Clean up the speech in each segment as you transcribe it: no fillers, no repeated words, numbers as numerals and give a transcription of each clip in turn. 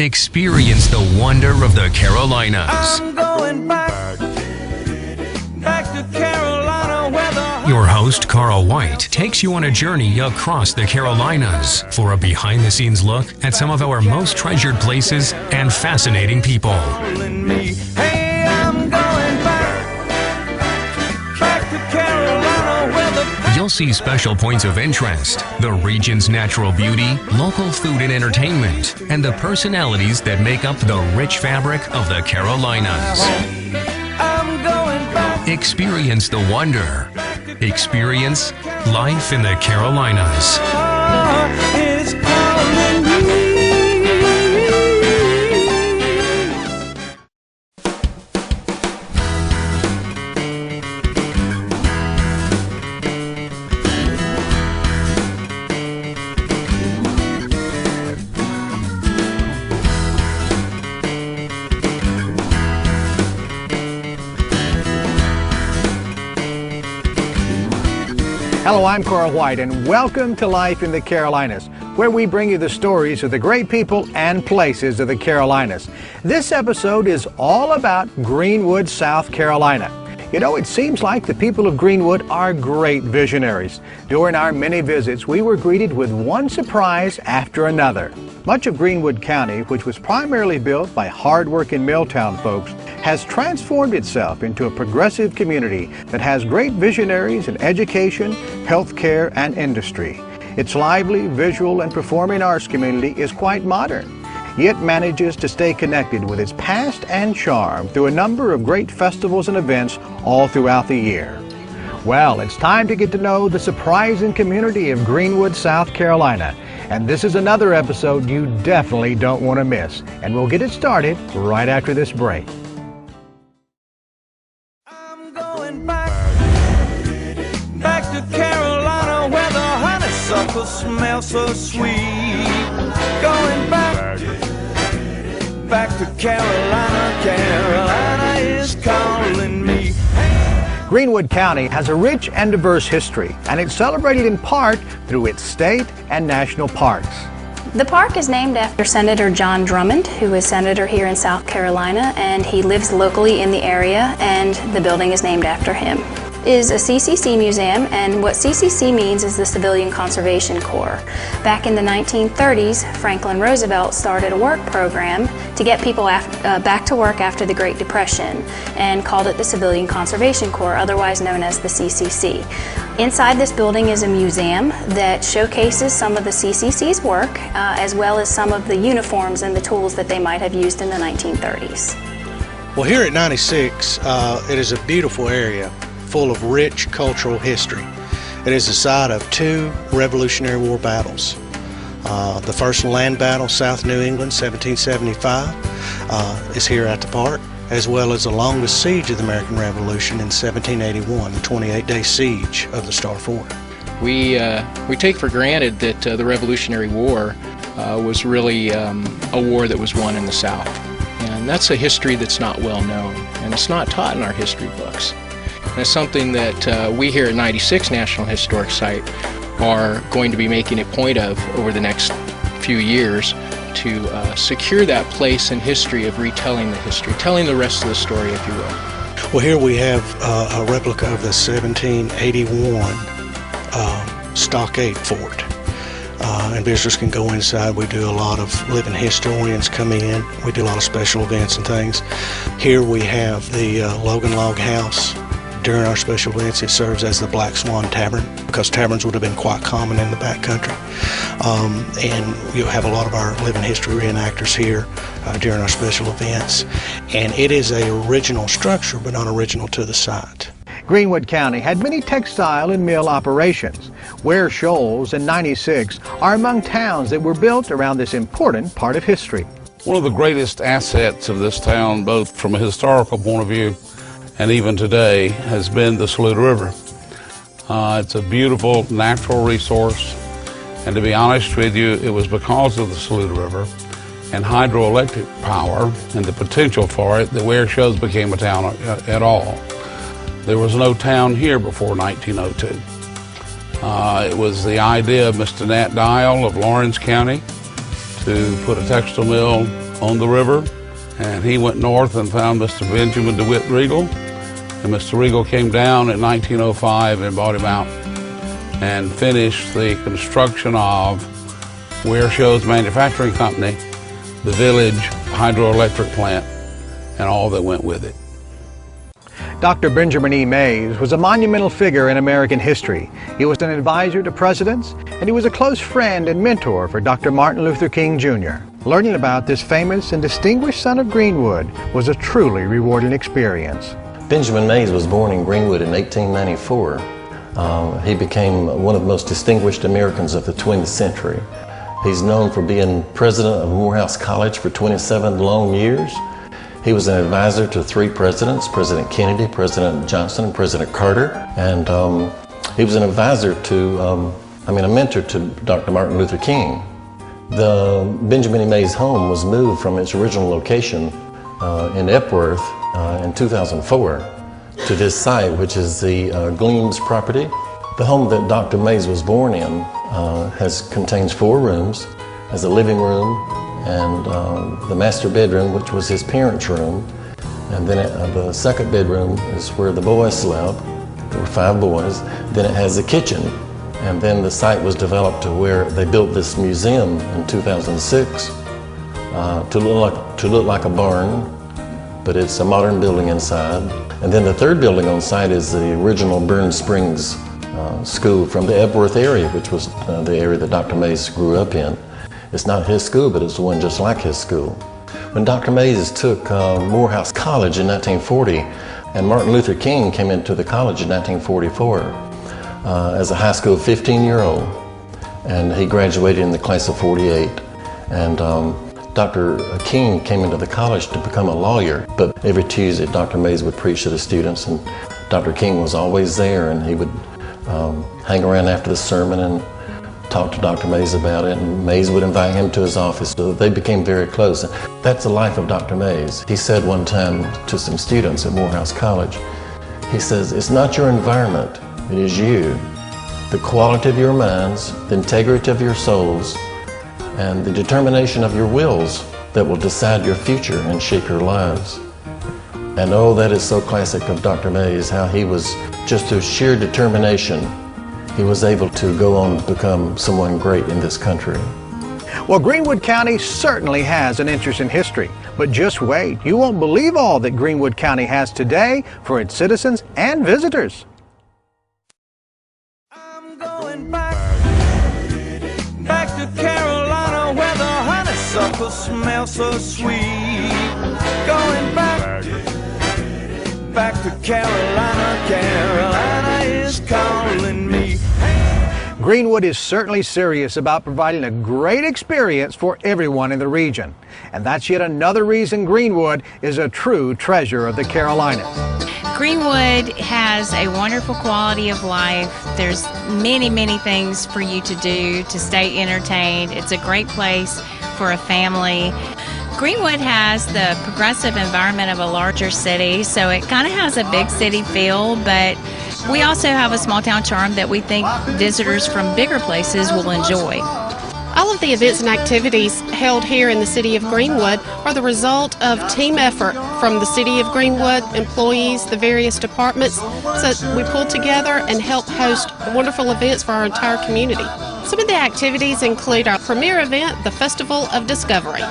Experience the wonder of the Carolinas. I'm going back to Carolina where the... Your host, Carl White, takes you on a journey across the Carolinas for a behind-the-scenes look at some of our most treasured places and fascinating people. Hey, I'm going back to Carolina where the... You'll see special points of interest, the region's natural beauty, local food and entertainment, and the personalities that make up the rich fabric of the Carolinas. I'm going back. Experience the wonder. Experience life in the Carolinas. It's calling me. Hello, I'm Carl White, and welcome to Life in the Carolinas, where we bring you the stories of the great people and places of the Carolinas. This episode is all about Greenwood, South Carolina. You know, it seems like the people of Greenwood are great visionaries. During our many visits, we were greeted with one surprise after another. Much of Greenwood County, which was primarily built by hard-working Milltown folks, has transformed itself into a progressive community that has great visionaries in education, healthcare, and industry. Its lively, visual, and performing arts community is quite modern, yet manages to stay connected with its past and charm through a number of great festivals and events all throughout the year. Well, it's time to get to know the surprising community of Greenwood, South Carolina. And this is another episode you definitely don't want to miss. And we'll get it started right after this break. I'm going back to Carolina where the honeysuckle smells so sweet. Going back to Carolina, Carolina is calling me. Greenwood County has a rich and diverse history, and it's celebrated in part through its state and national parks. The park is named after Senator John Drummond, who is senator here in South Carolina, and he lives locally in the area, and the building is named after him. It is a CCC museum, and what CCC means is the Civilian Conservation Corps. Back in the 1930s, Franklin Roosevelt started a work program to get people back to work after the Great Depression and called it the Civilian Conservation Corps, otherwise known as the CCC. Inside this building is a museum that showcases some of the CCC's work, as well as some of the uniforms and the tools that they might have used in the 1930s. Well, here at 96, it is a beautiful area full of rich cultural history. It is the site of two Revolutionary War battles. The first land battle, South New England, 1775, is here at the park, as well as the longest siege of the American Revolution in 1781, the 28-day siege of the Star Fort. We take for granted that the Revolutionary War was really a war that was won in the South. And that's a history that's not well known, and it's not taught in our history books. And it's something that we here at 96 National Historic Site are going to be making a point of over the next few years to secure that place in history of retelling the history, telling the rest of the story, if you will. Well, here we have a replica of the 1781 stockade fort. And visitors can go inside. We do a lot of living historians come in. We do a lot of special events and things. Here we have the Logan Log House. During our special events, it serves as the Black Swan Tavern, because taverns would have been quite common in the backcountry. And you'll have a lot of our living history reenactors here during our special events. And it is an original structure, but not original to the site. Greenwood County had many textile and mill operations. Ware Shoals and 96 are among towns that were built around this important part of history. One of the greatest assets of this town, both from a historical point of view and even today, has been the Saluda River. It's a beautiful natural resource, and to be honest with you, it was because of the Saluda River and hydroelectric power and the potential for it that Ware Shoals became a town at all. There was no town here before 1902. It was the idea of Mr. Nat Dial of Lawrence County to put a textile mill on the river, and he went north and found Mr. Benjamin DeWitt Regal, and Mr. Regal came down in 1905 and bought him out and finished the construction of Wearshow's manufacturing company, the village hydroelectric plant, and all that went with it. Dr. Benjamin E. Mays was a monumental figure in American history. He was an advisor to presidents, and he was a close friend and mentor for Dr. Martin Luther King, Jr. Learning about this famous and distinguished son of Greenwood was a truly rewarding experience. Benjamin Mays was born in Greenwood in 1894. He became one of the most distinguished Americans of the 20th century. He's known for being president of Morehouse College for 27 long years. He was an advisor to 3 presidents, President Kennedy, President Johnson, and President Carter. And he was an advisor to, a mentor to Dr. Martin Luther King. The Benjamin E. Mays home was moved from its original location in Epworth in 2004 to this site, which is the Gleams property. The home that Dr. Mays was born in contains 4 rooms, has a living room, and the master bedroom, which was his parents' room, and then the second bedroom is where the boys slept. There were 5 boys. Then it has a kitchen, and then the site was developed to where they built this museum in 2006 to look like a barn, but it's a modern building inside. And then the third building on site is the original Burn Springs school from the Epworth area, which was the area that Dr. Mays grew up in. It's not his school, but it's one just like his school. When Dr. Mays took Morehouse College in 1940, and Martin Luther King came into the college in 1944 as a high school 15-year-old, and he graduated in the class of 48. And Dr. King came into the college to become a lawyer, but every Tuesday Dr. Mays would preach to the students, and Dr. King was always there, and he would hang around after the sermon and talk to Dr. Mays about it, and Mays would invite him to his office, so they became very close. That's the life of Dr. Mays. He said one time to some students at Morehouse College, he says, "It's not your environment, it is you. The quality of your minds, the integrity of your souls, and the determination of your wills that will decide your future and shape your lives." And oh, that is so classic of Dr. Mays, how he was, just through sheer determination, he was able to go on to become someone great in this country. Well, Greenwood County certainly has an interest in history, but just wait. You won't believe all that Greenwood County has today for its citizens and visitors. I'm going back to Carolina, where the honeysuckle smells so sweet. Going back to Carolina, Carolina is calling me. Greenwood is certainly serious about providing a great experience for everyone in the region. And that's yet another reason Greenwood is a true treasure of the Carolinas. Greenwood has a wonderful quality of life. There's many, many things for you to do to stay entertained. It's a great place for a family. Greenwood has the progressive environment of a larger city, so it kind of has a big city feel, but we also have a small town charm that we think visitors from bigger places will enjoy. All of the events and activities held here in the city of Greenwood are the result of team effort from the city of Greenwood, employees, the various departments, so we pull together and help host wonderful events for our entire community. Some of the activities include our premier event, the Festival of Discovery.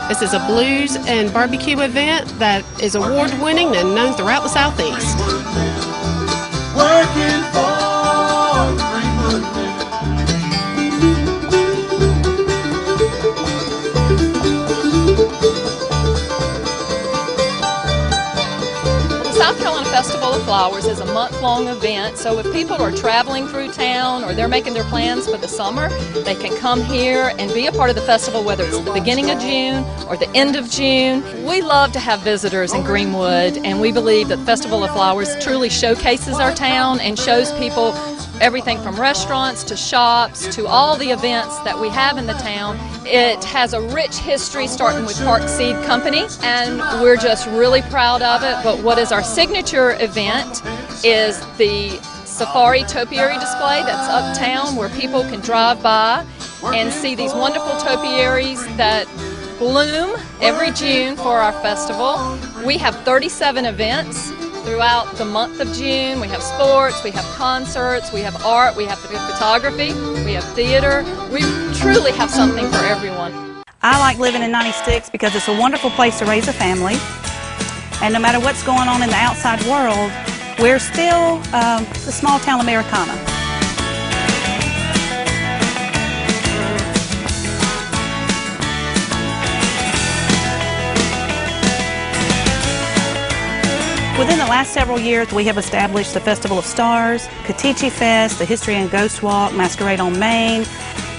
This is a blues and barbecue event that is award-winning and known throughout the Southeast. Working for Greenwood. South Carolina Festival of Flowers is a month-long event, so if people are traveling through town or they're making their plans for the summer, they can come here and be a part of the festival, whether it's the beginning of June or the end of June. We love to have visitors in Greenwood, and we believe that Festival of Flowers truly showcases our town and shows people everything from restaurants to shops to all the events that we have in the town. It has a rich history starting with Park Seed Company, and we're just really proud of it. But what is our signature event is the Safari Topiary display that's uptown, where people can drive by and see these wonderful topiaries that bloom every June for our festival. We have 37 events throughout the month of June. We have sports, we have concerts, we have art, we have photography, we have theater. We truly have something for everyone. I like living in 96 because it's a wonderful place to raise a family. And no matter what's going on in the outside world, we're still a small town Americana. Within the last several years, we have established the Festival of Stars, Katichi Fest, the History and Ghost Walk, Masquerade on Main.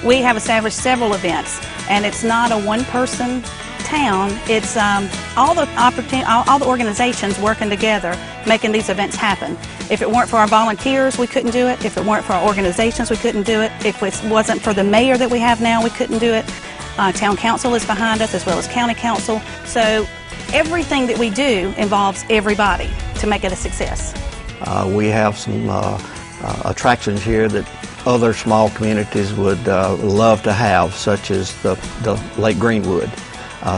We have established several events, and it's not a one-person town. It's all the organizations working together, making these events happen. If it weren't for our volunteers, we couldn't do it. If it weren't for our organizations, we couldn't do it. If it wasn't for the mayor that we have now, we couldn't do it. Town council is behind us, as well as county council. So everything that we do involves everybody to make it a success. We have some attractions here that other small communities would love to have, such as the Lake Greenwood,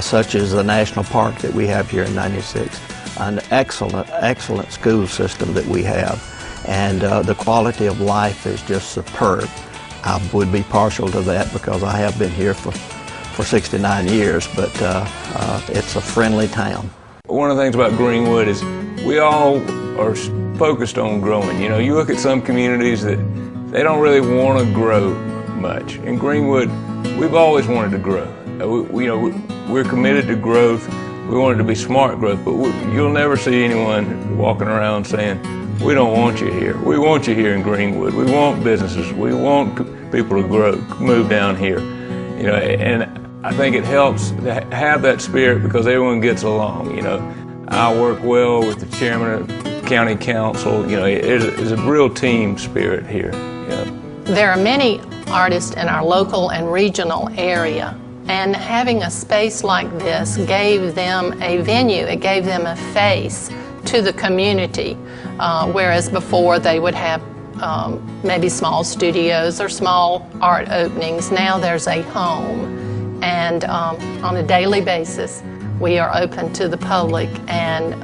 such as the national park that we have here in 96. An excellent school system that we have, and the quality of life is just superb. I would be partial to that because I have been here for 69 years, but it's a friendly town. One of the things about Greenwood is we all are focused on growing. You know, you look at some communities that they don't really want to grow much. In Greenwood, we've always wanted to grow. We're committed to growth. We want it to be smart growth, but you'll never see anyone walking around saying, we don't want you here. We want you here in Greenwood. We want businesses. We want people to grow, move down here. You know, and I think it helps to have that spirit because everyone gets along. You know, I work well with the chairman of the county council. You know, it's a real team spirit here. You know. There are many artists in our local and regional area, and having a space like this gave them a venue. It gave them a face to the community, whereas before they would have maybe small studios or small art openings. Now there's a home. And on a daily basis, we are open to the public and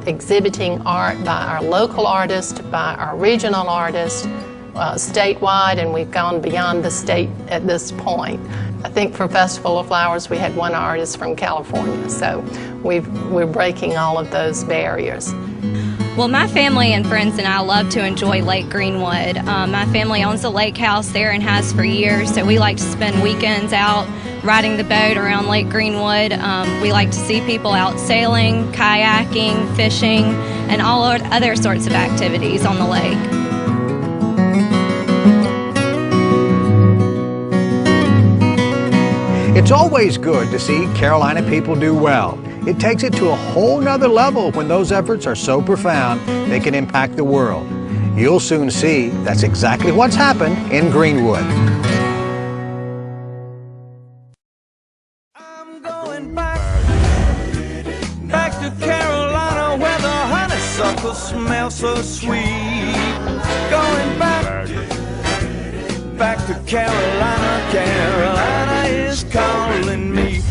exhibiting art by our local artists, by our regional artists, statewide, and we've gone beyond the state at this point. I think for Festival of Flowers, we had one artist from California, so we're breaking all of those barriers. Well, my family and friends and I love to enjoy Lake Greenwood. My family owns a lake house there and has for years, so we like to spend weekends out riding the boat around Lake Greenwood. We like to see people out sailing, kayaking, fishing, and all other sorts of activities on the lake. It's always good to see Carolina people do well. It takes it to a whole nother level when those efforts are so profound they can impact the world. You'll soon see that's exactly what's happened in Greenwood. I'm going back to Carolina where the honeysuckle smells so sweet. Going back to Carolina, Carolina is calling me.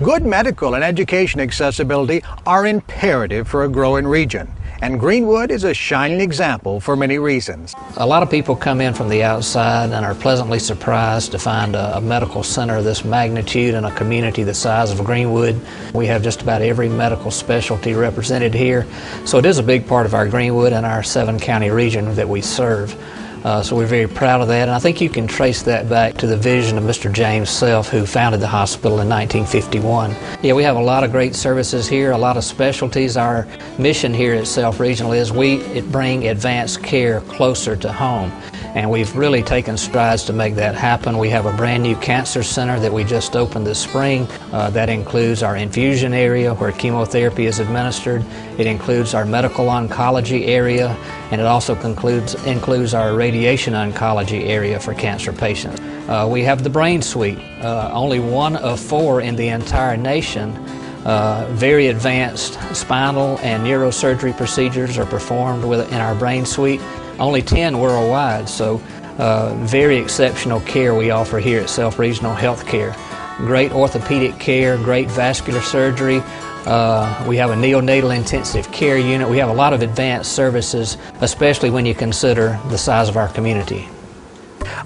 Good medical and education accessibility are imperative for a growing region, and Greenwood is a shining example for many reasons. A lot of people come in from the outside and are pleasantly surprised to find a medical center of this magnitude in a community the size of Greenwood. We have just about every medical specialty represented here, so it is a big part of our Greenwood and our 7-county region that we serve. So we're very proud of that, and I think you can trace that back to the vision of Mr. James Self, who founded the hospital in 1951. Yeah, we have a lot of great services here, a lot of specialties. Our mission here at Self Regional is we bring advanced care closer to home, and we've really taken strides to make that happen. We have a brand new cancer center that we just opened this spring. That includes our infusion area where chemotherapy is administered. It includes our medical oncology area, and it also includes our radiation oncology area for cancer patients. We have the brain suite, only one of 4 in the entire nation. Very advanced spinal and neurosurgery procedures are performed in our brain suite, only 10 worldwide. So Very exceptional care we offer here at Self Regional Healthcare. Great orthopedic care, great vascular surgery. We have a neonatal intensive care unit. We have a lot of advanced services, especially when you consider the size of our community.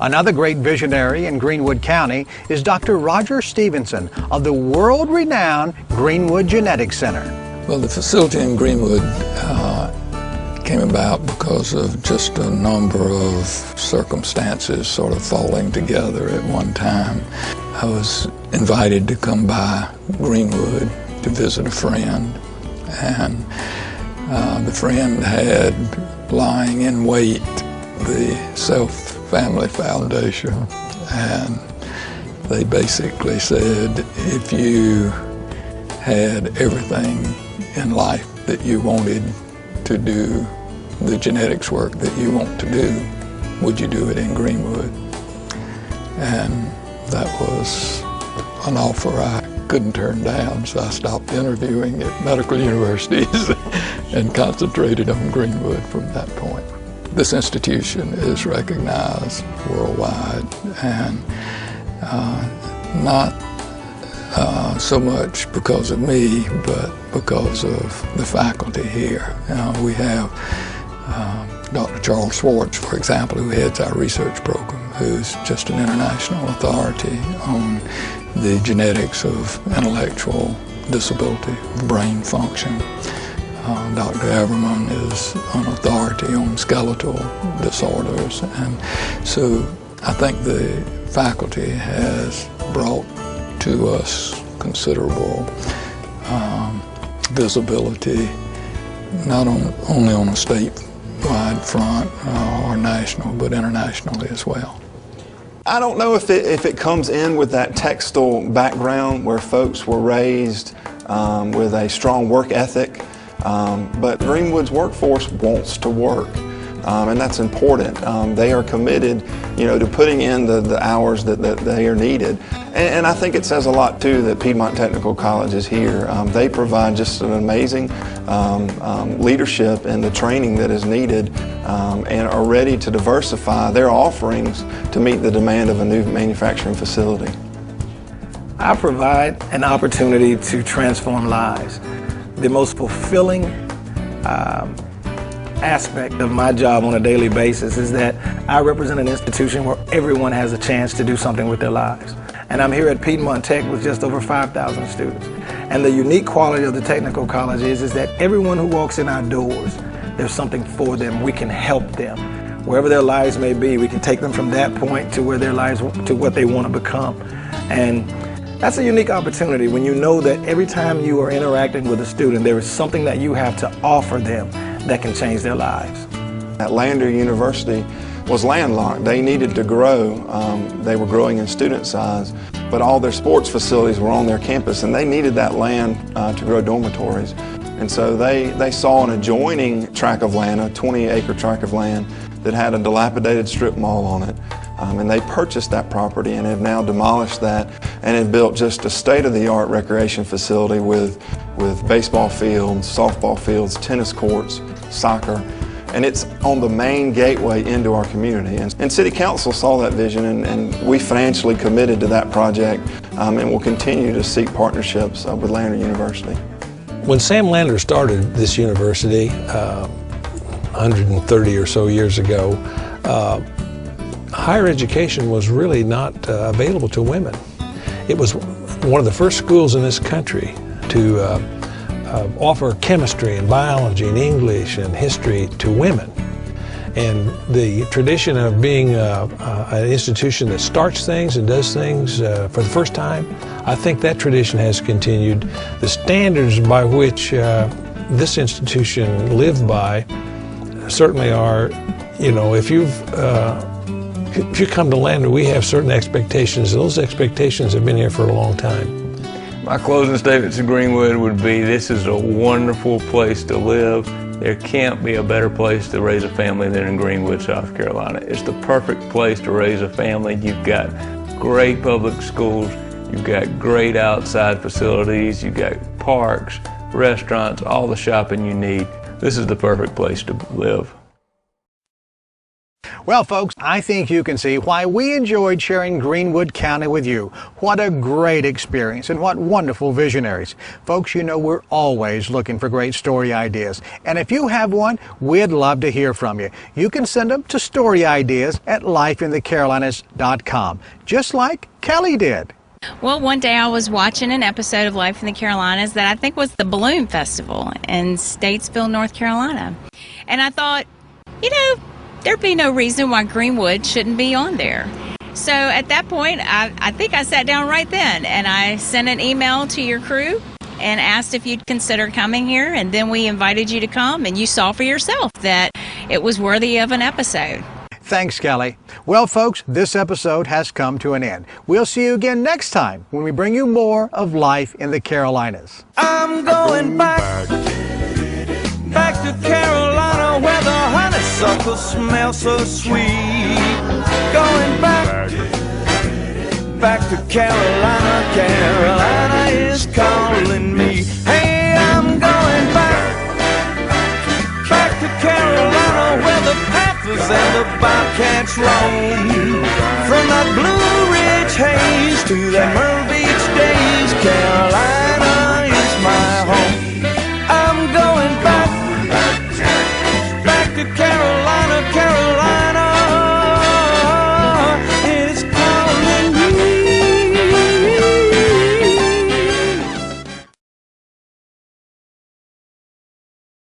Another great visionary in Greenwood County is Dr. Roger Stevenson of the world-renowned Greenwood Genetics Center. Well, the facility in Greenwood came about because of just a number of circumstances sort of falling together at one time. I was invited to come by Greenwood to visit a friend, and the friend had lying in wait the Self Family Foundation, and they basically said, if you had everything in life that you wanted to do the genetics work that you want to do, would you do it in Greenwood? And that was an offer I couldn't turn down, so I stopped interviewing at medical universities and concentrated on Greenwood from that point. This institution is recognized worldwide, and not so much because of me, but because of the faculty here. We have Dr. Charles Schwartz, for example, who heads our research program, who's just an international authority on the genetics of intellectual disability, brain function. Dr. Everman is an authority on skeletal disorders, and so I think the faculty has brought to us considerable visibility, not only on a statewide front or national, but internationally as well. I don't know if it comes in with that textile background where folks were raised with a strong work ethic, but Greenwood's workforce wants to work, and that's important. They are committed, to putting in the hours that they are needed. And I think it says a lot, too, that Piedmont Technical College is here. They provide just an amazing leadership and the training that is needed, and are ready to diversify their offerings to meet the demand of a new manufacturing facility. I provide an opportunity to transform lives. The most fulfilling aspect of my job on a daily basis is that I represent an institution where everyone has a chance to do something with their lives. And I'm here at Piedmont Tech with just over 5,000 students. And the unique quality of the technical college is that everyone who walks in our doors, there's something for them. We can help them. Wherever their lives may be, we can take them from that point to where their lives, to what they want to become. And that's a unique opportunity when you know that every time you are interacting with a student, there is something that you have to offer them that can change their lives. At Lander University was landlocked. They needed to grow. They were growing in student size, but all their sports facilities were on their campus, and they needed that land to grow dormitories. And so they saw an adjoining tract of land, a 20-acre tract of land that had a dilapidated strip mall on it. And they purchased that property and have now demolished that and have built just a state-of-the-art recreation facility with baseball fields, softball fields, tennis courts, soccer. And it's on the main gateway into our community. And City Council saw that vision, and we financially committed to that project, and will continue to seek partnerships with Lander University. When Sam Lander started this university 130 or so years ago, higher education was really not available to women. It was one of the first schools in this country to offer chemistry and biology and English and history to women. And the tradition of being an institution that starts things and does things for the first time, I think that tradition has continued. The standards by which this institution lived by certainly are, if you come to Lander, we have certain expectations. Those expectations have been here for a long time. My closing statement to Greenwood would be, this is a wonderful place to live. There can't be a better place to raise a family than in Greenwood, South Carolina. It's the perfect place to raise a family. You've got great public schools, you've got great outside facilities, you've got parks, restaurants, all the shopping you need. This is the perfect place to live. Well, folks, I think you can see why we enjoyed sharing Greenwood County with you. What a great experience and what wonderful visionaries. Folks, you know we're always looking for great story ideas. And if you have one, we'd love to hear from you. You can send them to storyideas@lifeinthecarolinas.com, just like Kelly did. Well, one day I was watching an episode of Life in the Carolinas that I think was the Balloon Festival in Statesville, North Carolina. And I thought, you know, there'd be no reason why Greenwood shouldn't be on there. So at that point, I think I sat down right then and I sent an email to your crew and asked if you'd consider coming here. And then we invited you to come, and you saw for yourself that it was worthy of an episode. Thanks, Kelly. Well, folks, this episode has come to an end. We'll see you again next time when we bring you more of Life in the Carolinas. I'm going back to Carolina where the honeysuckle smells so sweet. Going back to Carolina, Carolina is calling me. Hey, I'm going back to Carolina where the panthers and the bobcats roam. From that Blue Ridge haze to that Myrtle Beach days, Carolina